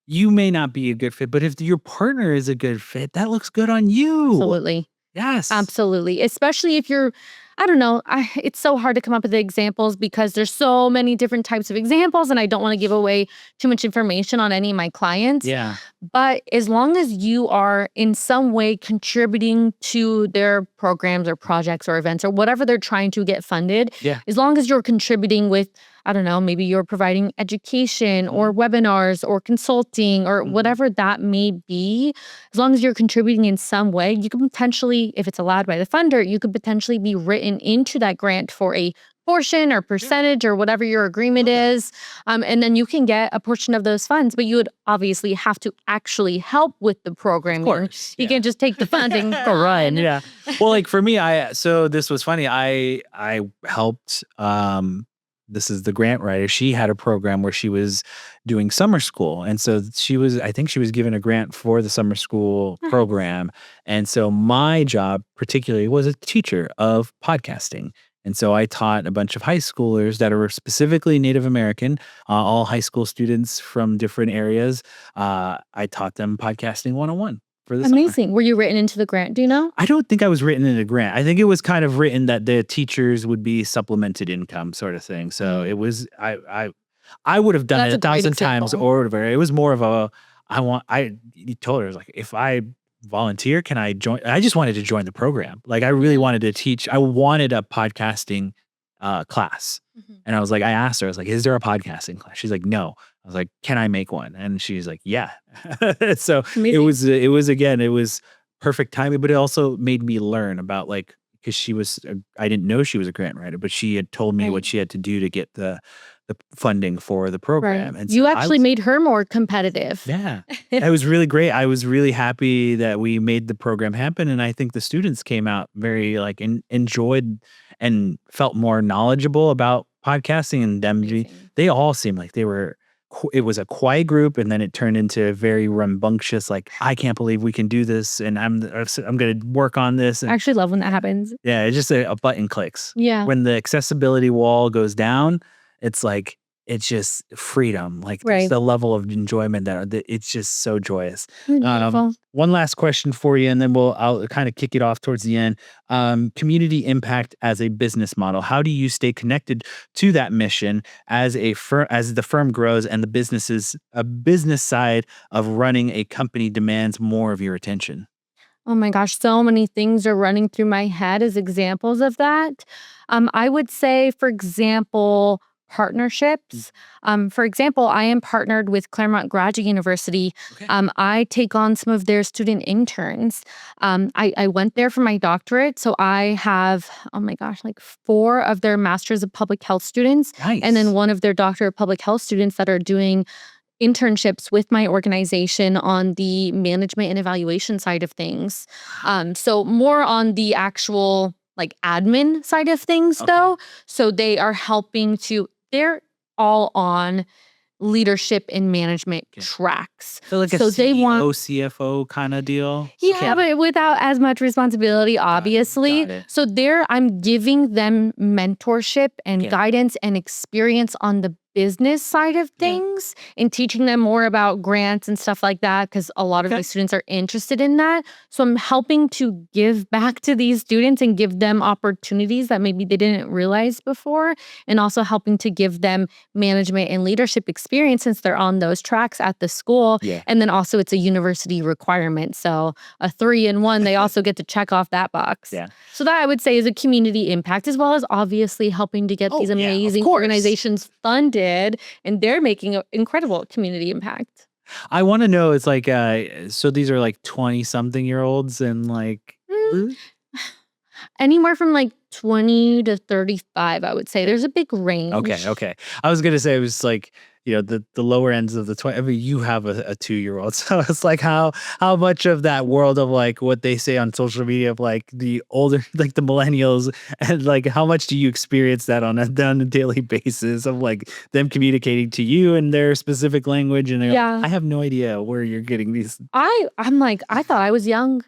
you may not be a good fit, but if your partner is a good fit, that looks good on you. absolutely. Yes. Absolutely. Especially if you're, I don't know, it's so hard to come up with the examples because there's so many different types of examples, and I don't want to give away too much information on any of my clients. Yeah. But as long as you are in some way contributing to their programs or projects or events or whatever they're trying to get funded, Yeah. as long as you're contributing with I don't know, maybe you're providing education or webinars or consulting or whatever that may be. As long as you're contributing in some way, you could potentially, if it's allowed by the funder, you could potentially be written into that grant for a portion or percentage or whatever your agreement is. And then you can get a portion of those funds, but you would obviously have to actually help with the programming. Of course. You can't just take the funding, go run. Yeah. Well, like for me, so this was funny. I helped this is the grant writer. She had a program where she was doing summer school. And so I think she was given a grant for the summer school program. And so my job particularly was a teacher of podcasting. And so I taught a bunch of high schoolers that are specifically Native American, all high school students from different areas. I taught them podcasting 101 for the summer. Amazing. Were you written into the grant? Do you know? I don't think I was written in a grant. I think it was kind of written that the teachers would be supplemented income sort of thing. So it was, I would have done That's it a great 1,000 times example. or whatever. It was more of you told her, like, if I volunteer, can I join? I just wanted to join the program. Like I really wanted to teach. I wanted a podcasting class. And I was like, I asked her, I was like, is there a podcasting class? She's like, no. I was like, can I make one? And she's like, yeah. So Amazing. it was perfect timing, but it also made me learn about like, because I didn't know she was a grant writer, but she had told me what Right. she had to do to get the funding for the program. Right. And You so actually made her more competitive. yeah, it was really great. I was really happy that we made the program happen. And I think the students came out very like enjoyed and felt more knowledgeable about podcasting, and Amazing. they all seemed like it was a quiet group, and then it turned into a very rambunctious, like, I can't believe we can do this, and I'm going to work on this. I And actually love when that happens. yeah, it's just a button clicks. Yeah. When the accessibility wall goes down, it's like, it's just freedom. Like Right. there's the level of enjoyment that it's just so joyous. Beautiful. One last question for you, and then I'll kind of kick it off towards the end. Community impact as a business model. How do you stay connected to that mission as the firm grows and a business side of running a company demands more of your attention? Oh my gosh, so many things are running through my head as examples of that. I would say, for example, partnerships. For example, I am partnered with Claremont Graduate University. Okay. I take on some of their student interns. I went there for my doctorate, so I have, oh my gosh, like 4 of their Masters of Public Health students, Nice. and then 1 of their Doctor of Public Health students that are doing internships with my organization on the management and evaluation side of things. So more on the actual like admin side of things though. So they are they're all on leadership and management tracks. So like a So they want- CFO kind of deal. Yeah, but without as much responsibility, obviously. got it. So I'm giving them mentorship and Yeah. guidance and experience on the business side of things and teaching them more about grants and stuff like that, because a lot of my students are interested in that. So I'm helping to give back to these students and give them opportunities that maybe they didn't realize before, and also helping to give them management and leadership experience since they're on those tracks at the school. Yeah. And then also it's a university requirement. So a 3-in-1, they also get to check off that box. Yeah. So that I would say is a community impact, as well as obviously helping to get these yeah, of amazing course. organizations funded, and they're making an incredible community impact. I want to know, it's like, so these are like 20-something-year-olds and like, Anywhere from like 20 to 35, I would say. There's a big range. okay. I was going to say it was like, the lower ends of the 20. I mean, you have a 2-year-old. So it's like how much of that world of like what they say on social media of like the older, like the millennials, and like how much do you experience that on a daily basis of like them communicating to you in their specific language? And they're like, Yeah. I have no idea where you're getting these. I'm like, I thought I was young.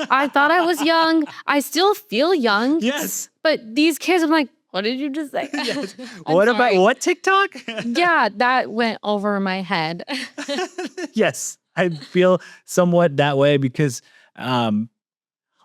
I thought I was young. I still feel young. Yes. But these kids, I'm like, what did you just say? I'm What sorry. about what TikTok? Yeah, that went over my head. Yes, I feel somewhat that way because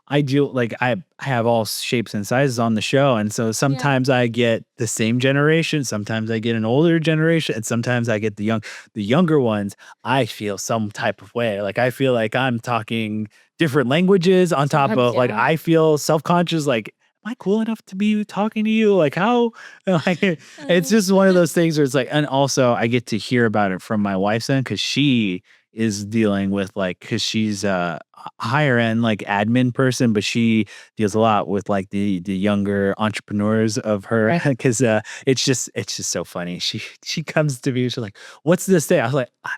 I do like I have all shapes and sizes on the show, and so sometimes I get the same generation, sometimes I get an older generation, and sometimes I get the younger ones. I feel some type of way, like I feel like I'm talking different languages on top of Sometimes, like yeah. I feel self-conscious, like I cool enough to be talking to you? Like how like it's just one of those things where it's like, and also I get to hear about it from my wife's end because she is dealing with like because she's a higher end like admin person, but she deals a lot with like the younger entrepreneurs of her Right. because it's just so funny. She comes to me, she's like, "What's this thing?" I was like, "Ah,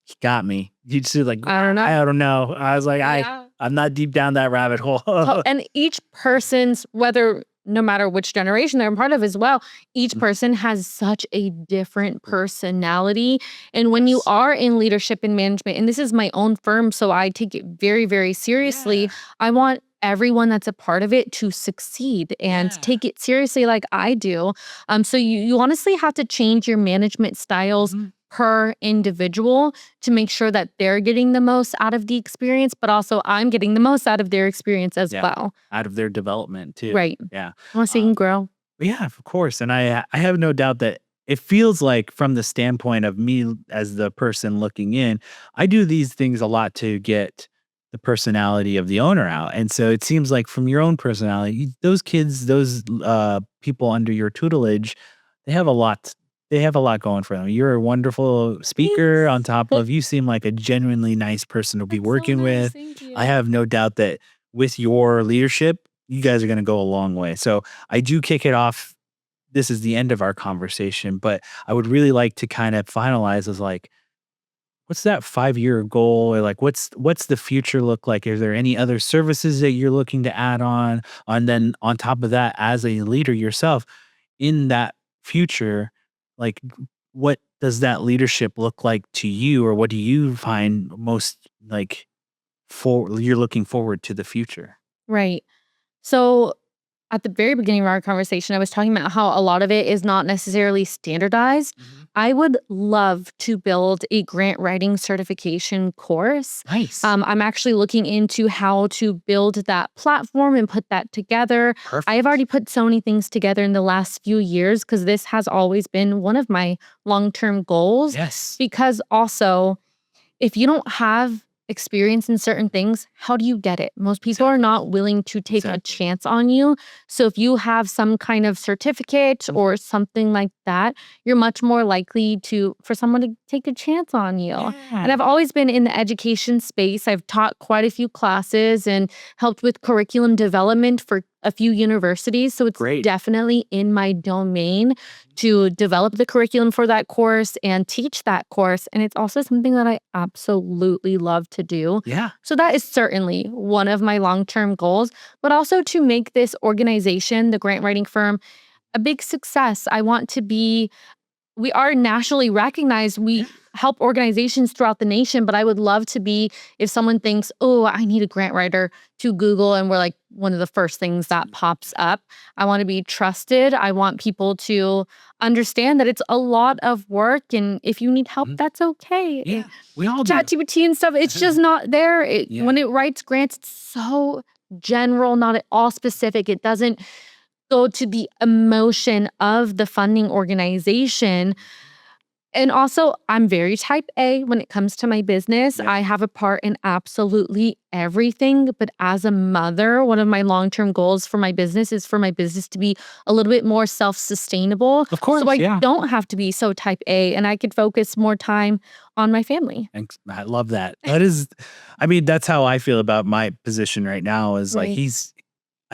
you got me." She's like, I don't know. I don't know. I was like, Yeah. I'm not deep down that rabbit hole. And each person's, whether no matter which generation they're a part of as well, each person has such a different personality. And when you Yes. are in leadership and management, and this is my own firm, so I take it very, very seriously. Yeah. I want everyone that's a part of it to succeed and Yeah. take it seriously like I do. So you honestly have to change your management styles Mhm. per individual to make sure that they're getting the most out of the experience, but also I'm getting the most out of their experience as Yeah. well. Out of their development too. Right. Yeah. I want to see them Um, grow. but yeah, of course. And I have no doubt that it feels like from the standpoint of me as the person looking in, I do these things a lot to get the personality of the owner out. And so it seems like from your own personality, those kids, those people under your tutelage, they have a lot they have a lot going for them. You're a wonderful speaker on top of you seem like a genuinely nice person to be working with. Thank I you. have no doubt that with your leadership, you guys are going to go a long way. So I do kick it off. This is the end of our conversation, but I would really like to kind of finalize as like, what's that 5-year goal or like what's the future look like? Is there any other services that you're looking to add on? And then on top of that, as a leader yourself in that future, like what does that leadership look like to you or what do you find most like for you're looking forward to the future? Right. So at the very beginning of our conversation, I was talking about how a lot of it is not necessarily standardized. Mhm. I would love to build a grant writing certification course. Nice. I'm actually looking into how to build that platform and put that together. I have Perfect. already put so many things together in the last few years because this has always been one of my long term goals. Yes. Because also, if you don't have experience in certain things, how do you get it? Most people are Exactly. not willing to take a Exactly. chance on you. So if you have some kind of certificate or something like that, you're much more likely to for someone to take a chance on you. Yeah. And I've always been in the education space. I've taught quite a few classes and helped with curriculum development for a few universities. So it's Great. definitely in my domain to develop the curriculum for that course and teach that course. And it's also something that I absolutely love to do. Yeah. So that is certainly one of my long term goals, but also to make this organization, the grant writing firm, a big success. I want to be we are nationally recognized. Yeah. We help organizations throughout the nation, but I would love to be if someone thinks, "Oh, I need a grant writer," to Google and we're like one of the first things that pops up. I want to be trusted. I want people to understand that it's a lot of work and if you need help, Mhm. that's okay. Yeah. We all do. ChatGPT and stuff, it's just not there. Yeah. When it writes grants, it's so general, not at all specific. It doesn't go to the emotion of the funding organization. And also, I'm very type A when it comes to my business. Yeah. I have a part in absolutely everything. But as a mother, one of my long term goals for my business is for my business to be a little bit more self sustainable. Of course. So I Yeah. don't have to be so type A and I could focus more time on my family. Thanks. I love that. I mean, that's how I feel about my position right now is like Right.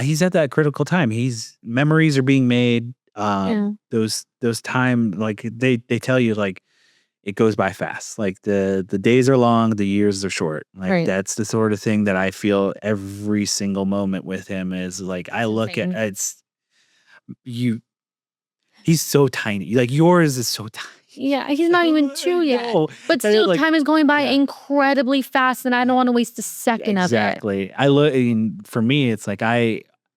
he's at that critical time. He's memories are being made. Yeah. Those time like they tell you like it goes by fast. Like the days are long, the years are short. Like Right. that's the sort of thing that I feel every single moment with him is like I look at Insane. it's you he's so tiny. Like yours is so tiny. Yeah, he's not even 2 yet. No. But And still, like time is going by yeah. incredibly fast, and I don't want to waste a second of it. Exactly. I mean, for me, it's like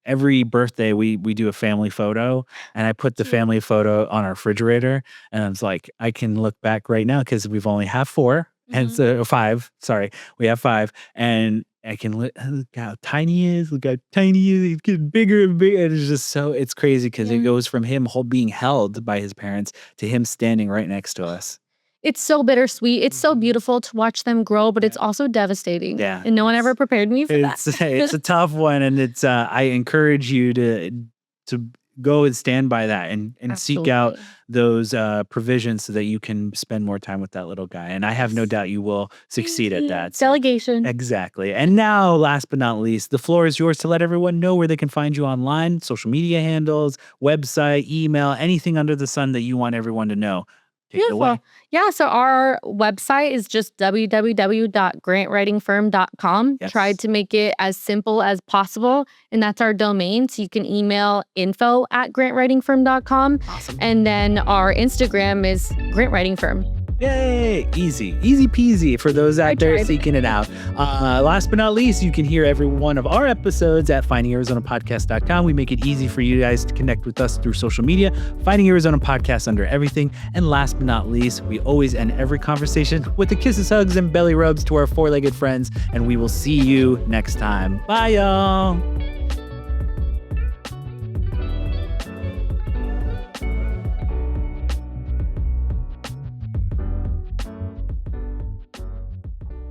every birthday we do a family photo, and I put the Cute. family photo on our refrigerator, and it's like I can look back right now because we've only have 4, and Mhm. so 5. Sorry, we have 5, and I can look how tiny he is. Look how tiny he is. He's getting bigger and bigger. And it's just so it's crazy because it Yeah. goes from him being held by his parents to him standing right next to us. it's so bittersweet. It's so beautiful to watch them grow, but it's also devastating. Yeah. And no one ever prepared me for that. It's a tough one, and it's I encourage you to go and stand by that and seek out Absolutely. those provisions so that you can spend more time with that little guy. And I have no doubt you will succeed at that. So- Delegation. Exactly. And now, last but not least, the floor is yours to let everyone know where they can find you online, social media handles, website, email, anything under the sun that you want everyone to know. Take it away. Beautiful. Yeah, so our website is just www.grantwritingfirm.com. Yes. Tried to make it as simple as possible, and that's our domain. So you can email info@grantwritingfirm.com. Awesome. And then our Instagram is grantwritingfirm. Yay! Easy peasy for those out there tried. seeking it out. Last but not least, you can hear every one of our episodes at findingarizonapodcast.com. We make it easy for you guys to connect with us through social media. Finding Arizona Podcast under everything. And last but not least, we always end every conversation with the kisses, hugs, and belly rubs to our four-legged friends. And we will see you next time. Bye, y'all.